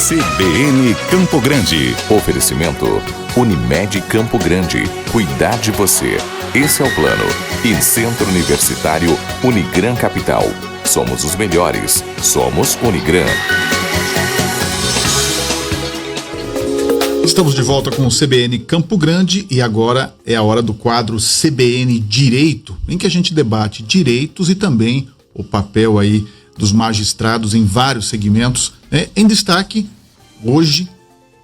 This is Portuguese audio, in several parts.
CBN Campo Grande. Oferecimento Unimed Campo Grande. Cuidar de você. Esse é o plano. E Centro Universitário Unigran Capital. Somos os melhores. Somos Unigran. Estamos de volta com o CBN Campo Grande e agora é a hora do quadro CBN Direito, em que a gente debate direitos e também o papel aí dos magistrados em vários segmentos. Em destaque, hoje,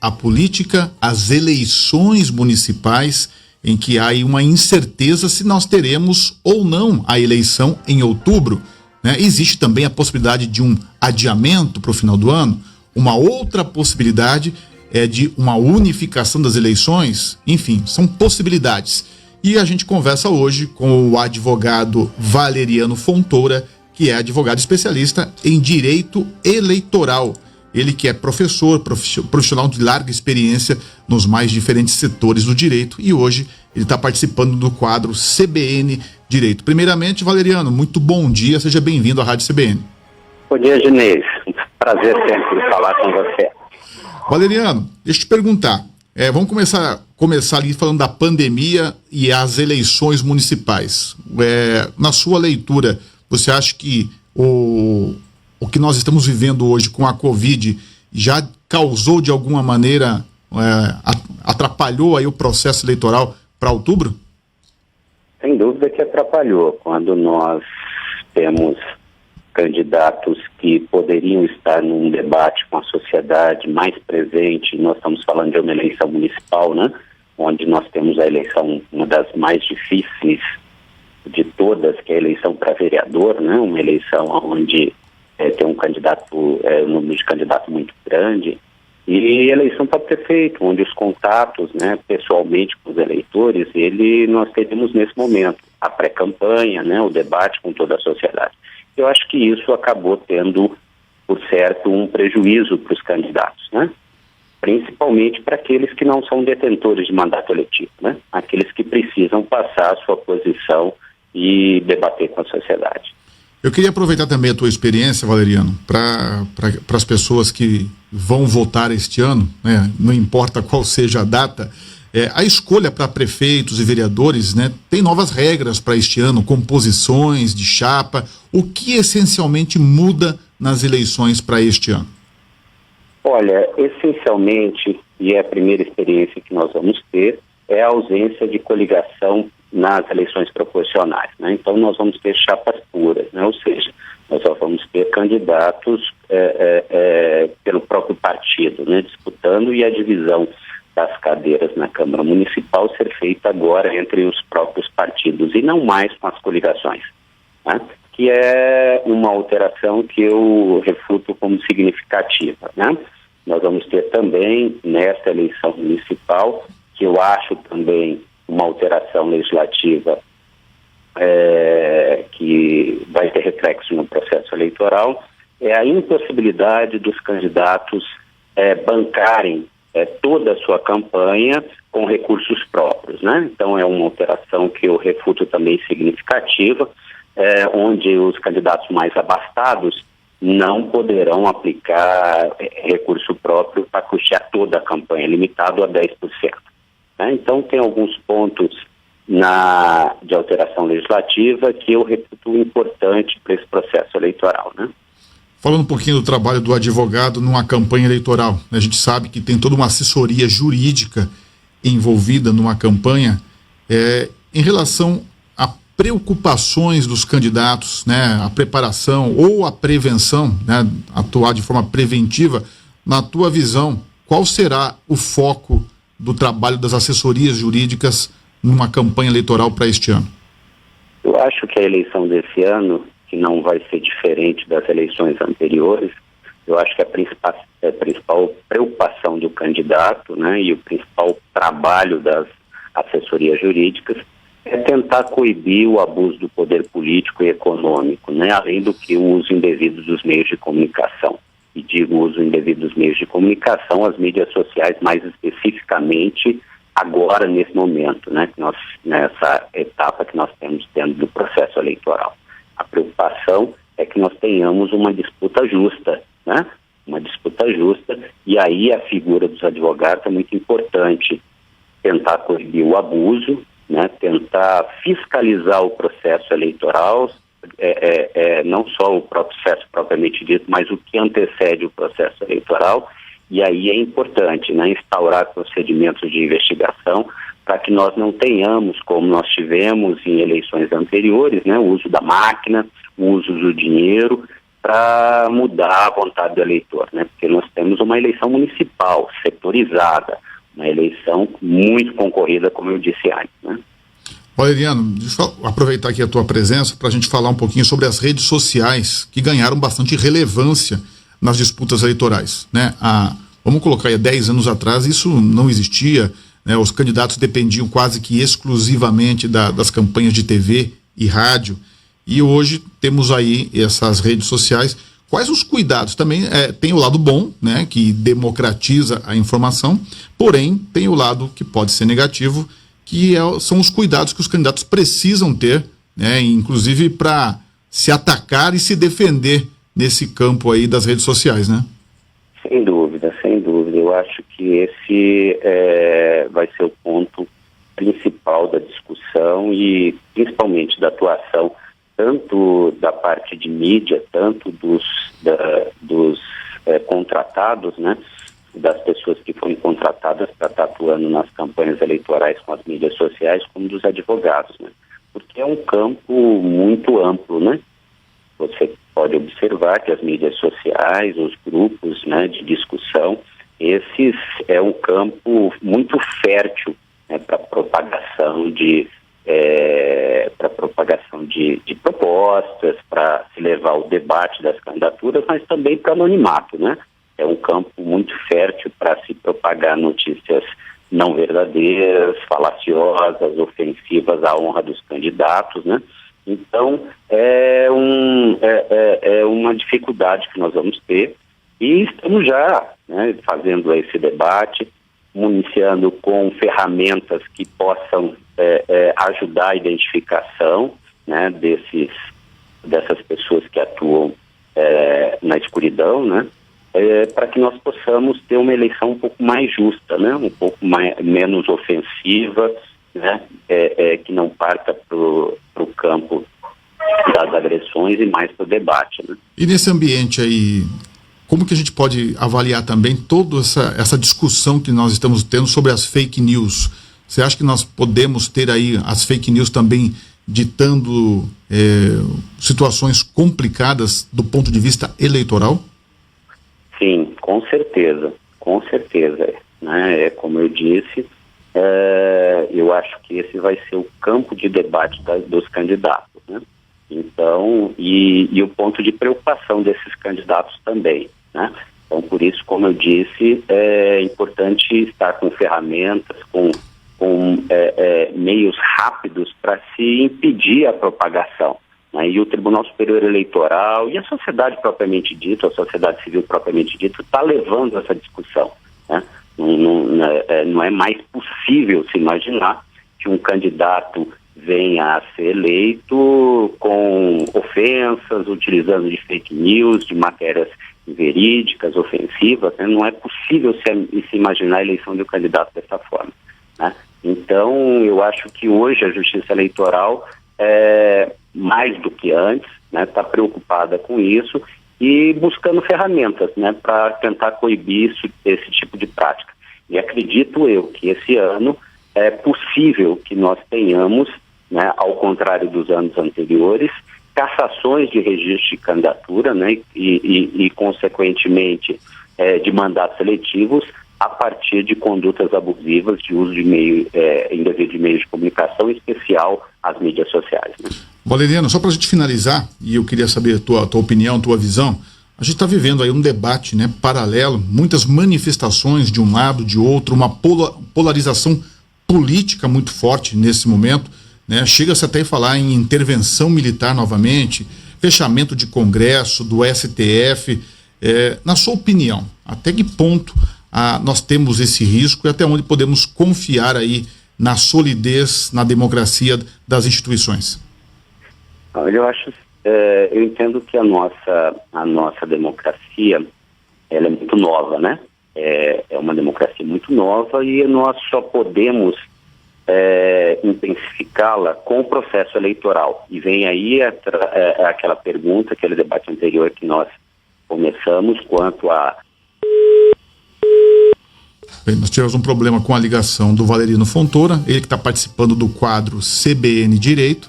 a política, as eleições municipais, em que há aí uma incerteza se nós teremos ou não a eleição em outubro. Existe também a possibilidade de um adiamento para o final do ano. Uma outra possibilidade é de uma unificação das eleições. Enfim, são possibilidades. E a gente conversa hoje com o advogado Valeriano Fontoura, que é advogado especialista em direito eleitoral. Ele que é profissional de larga experiência nos mais diferentes setores do direito, e hoje ele está participando do quadro CBN Direito. Primeiramente, Valeriano, muito bom dia, seja bem-vindo à Rádio CBN. Bom dia, Ginês. Prazer sempre falar com você. Valeriano, deixa eu te perguntar, vamos começar ali falando da pandemia e as eleições municipais. Na sua leitura, você acha que o que nós estamos vivendo hoje com a Covid já causou de alguma maneira, atrapalhou aí o processo eleitoral para outubro? Sem dúvida que atrapalhou. Quando nós temos candidatos que poderiam estar num debate com a sociedade mais presente, nós estamos falando de uma eleição municipal, né? Onde nós temos a eleição, uma das mais difíceis de todas, que é a eleição para vereador, né? Uma eleição onde tem um número de candidatos muito grande, e eleição para prefeito, onde os contatos, né, pessoalmente com os eleitores, nós teremos nesse momento a pré-campanha, né, o debate com toda a sociedade. Eu acho que isso acabou tendo, por certo, um prejuízo para os candidatos, né? Principalmente para aqueles que não são detentores de mandato eletivo, né? Aqueles que precisam passar a sua posição e debater com a sociedade. Eu queria aproveitar também a tua experiência, Valeriano, para as pessoas que vão votar este ano, né? Não importa qual seja a data, a escolha para prefeitos e vereadores, né, tem novas regras para este ano, composições de chapa. O que essencialmente muda nas eleições para este ano? Olha, essencialmente, e é a primeira experiência que nós vamos ter, é a ausência de coligação nas eleições proporcionais, né? Então nós vamos ter chapas puras, né? Ou seja, nós só vamos ter candidatos pelo próprio partido, né, disputando, e a divisão das cadeiras na Câmara Municipal ser feita agora entre os próprios partidos e não mais com as coligações, né? Que é uma alteração que eu refuto como significativa, né? Nós vamos ter também nesta eleição municipal, que eu acho também uma alteração legislativa que vai ter reflexo no processo eleitoral, é a impossibilidade dos candidatos bancarem toda a sua campanha com recursos próprios, né? Então é uma alteração que eu refuto também significativa, onde os candidatos mais abastados não poderão aplicar recurso próprio para custear toda a campanha, limitado a 10%. Né? Então tem alguns pontos de alteração legislativa que eu reputo importante para esse processo eleitoral, né? Falando um pouquinho do trabalho do advogado numa campanha eleitoral, a gente sabe que tem toda uma assessoria jurídica envolvida numa campanha, em relação a preocupações dos candidatos, né, a preparação ou a prevenção, né, atuar de forma preventiva. Na tua visão, qual será o foco do trabalho das assessorias jurídicas numa campanha eleitoral para este ano? Eu acho que a eleição desse ano, que não vai ser diferente das eleições anteriores, eu acho que a principal preocupação do candidato, né, e o principal trabalho das assessorias jurídicas é tentar coibir o abuso do poder político e econômico, né, além do que o uso indevido dos meios de comunicação. E digo uso indevido dos meios de comunicação, as mídias sociais mais especificamente agora, nesse momento, né, nessa etapa que nós estamos tendo do processo eleitoral. A preocupação é que nós tenhamos uma disputa justa, né? Uma disputa justa, e E aí a figura dos advogados é muito importante, tentar coibir o abuso, né, tentar fiscalizar o processo eleitoral, não só o processo propriamente dito, mas o que antecede o processo eleitoral. E aí é importante, né, instaurar procedimentos de investigação para que nós não tenhamos, como nós tivemos em eleições anteriores, né, o uso da máquina, o uso do dinheiro para mudar a vontade do eleitor, né, porque nós temos uma eleição municipal, setorizada, uma eleição muito concorrida, como eu disse antes, né. Valeriano, deixa eu aproveitar aqui a tua presença para a gente falar um pouquinho sobre as redes sociais que ganharam bastante relevância nas disputas eleitorais, né? Vamos colocar aí, há 10 anos atrás isso não existia, né? Os candidatos dependiam quase que exclusivamente das campanhas de TV e rádio, e hoje temos aí essas redes sociais. Quais os cuidados? Também tem o lado bom, né, que democratiza a informação, porém tem o lado que pode ser negativo, que são os cuidados que os candidatos precisam ter, né, inclusive para se atacar e se defender nesse campo aí das redes sociais, né? Sem dúvida, sem dúvida. Eu acho que esse vai ser o ponto principal da discussão e principalmente da atuação tanto da parte de mídia, tanto dos contratados, né, das pessoas que foram contratadas para estar atuando nas campanhas eleitorais com as mídias sociais, como dos advogados, né? Porque é um campo muito amplo, né? Você pode observar que as mídias sociais, os grupos, né, de discussão, esses é um campo muito fértil, né, para propagação de propostas, para se levar o debate das candidaturas, mas também para anonimato, né? É um campo muito fértil para se propagar notícias não verdadeiras, falaciosas, ofensivas à honra dos candidatos, né? Então, é uma dificuldade que nós vamos ter e estamos já, né, fazendo esse debate, municiando com ferramentas que possam ajudar a identificação, né, dessas pessoas que atuam na escuridão, né? Para que nós possamos ter uma eleição um pouco mais justa, né? Um pouco menos ofensiva, né? Que não parta para o campo das agressões e mais para o debate, né? E nesse ambiente aí, como que a gente pode avaliar também toda essa discussão que nós estamos tendo sobre as fake news? Você acha que nós podemos ter aí as fake news também ditando situações complicadas do ponto de vista eleitoral? Sim, com certeza, né? Como eu disse, eu acho que esse vai ser o campo de debate dos candidatos, né? Então, e o ponto de preocupação desses candidatos também, né? Então, por isso, como eu disse, é importante estar com ferramentas, com meios rápidos para se impedir a propagação. E o Tribunal Superior Eleitoral e a sociedade propriamente dita, a sociedade civil propriamente dita, está levando essa discussão, né? Não é mais possível se imaginar que um candidato venha a ser eleito com ofensas, utilizando de fake news, de matérias verídicas, ofensivas, né? Não é possível se imaginar a eleição de um candidato dessa forma, né? Então, eu acho que hoje a Justiça Eleitoral mais do que antes, né, está preocupada com isso e buscando ferramentas, né, para tentar coibir esse tipo de prática. E acredito eu que esse ano é possível que nós tenhamos, né, ao contrário dos anos anteriores, cassações de registro de candidatura, né, e consequentemente, de mandatos eletivos a partir de condutas abusivas de uso de indevido de meios de comunicação, em especial as mídias sociais, né? Valeriano, só para a gente finalizar, e eu queria saber a tua opinião, tua visão, a gente está vivendo aí um debate, né, paralelo, muitas manifestações de um lado, de outro, uma polarização política muito forte nesse momento, né? Chega-se até a falar em intervenção militar novamente, fechamento de Congresso, do STF. Na sua opinião, até que ponto nós temos esse risco e até onde podemos confiar aí na solidez, na democracia das instituições? Eu entendo que a nossa democracia, ela é muito nova, né? é uma democracia muito nova e nós só podemos intensificá-la com o processo eleitoral. E vem aí aquela pergunta, aquele debate anterior que nós começamos quanto a... Bem, nós tivemos um problema com a ligação do Valeriano Fontoura, ele que está participando do quadro CBN Direito,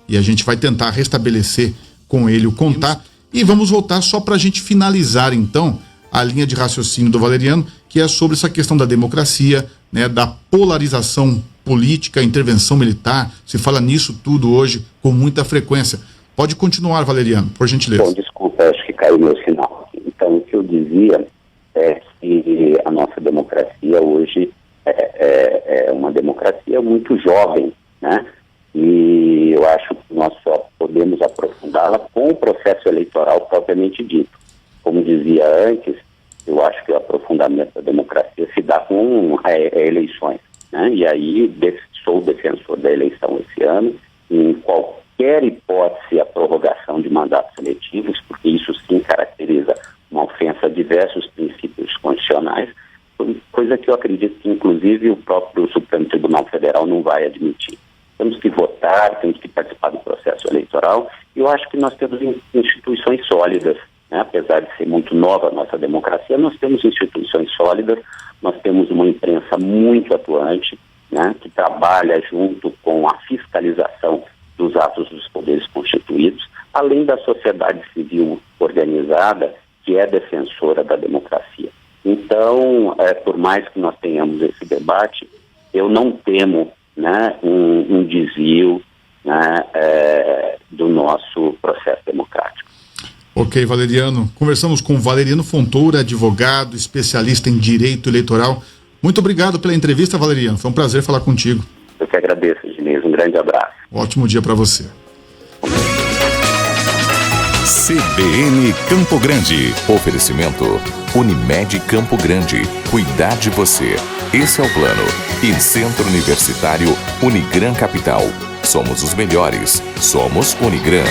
e a gente vai tentar restabelecer com ele o contato. E vamos voltar só para a gente finalizar, então, a linha de raciocínio do Valeriano, que é sobre essa questão da democracia, né, da polarização política, intervenção militar. Se fala nisso tudo hoje com muita frequência. Pode continuar, Valeriano, por gentileza. Bom, desculpa, acho que caiu meu sinal. Então, o que eu dizia é que a nossa democracia hoje é uma democracia muito jovem, né? E eu acho que nós só podemos aprofundá-la com o processo eleitoral propriamente dito. Como dizia antes, eu acho que o aprofundamento da democracia se dá com eleições, né? E aí sou defensor da eleição esse ano, em qualquer hipótese a prorrogação de mandatos eletivos, porque isso sim caracteriza uma ofensa a diversos princípios constitucionais, coisa que eu acredito que inclusive o próprio Supremo Tribunal Federal não vai admitir. Temos que votar, temos que participar do processo eleitoral, e eu acho que nós temos instituições sólidas, né? Apesar de ser muito nova a nossa democracia, nós temos instituições sólidas, nós temos uma imprensa muito atuante, né? Que trabalha junto com a fiscalização dos atos dos poderes constituídos, além da sociedade civil organizada, que é defensora da democracia. Então, por mais que nós tenhamos esse debate, eu não temo, né, um desvio, né, do nosso processo democrático. Ok, Valeriano. Conversamos com Valeriano Fontoura, advogado, especialista em direito eleitoral. Muito obrigado pela entrevista, Valeriano. Foi um prazer falar contigo. Eu que agradeço, Ginês. Um grande abraço. Ótimo dia para você. CBN Campo Grande. Oferecimento Unimed Campo Grande. Cuidar de você. Esse é o plano. E Centro Universitário Unigran Capital. Somos os melhores. Somos Unigran.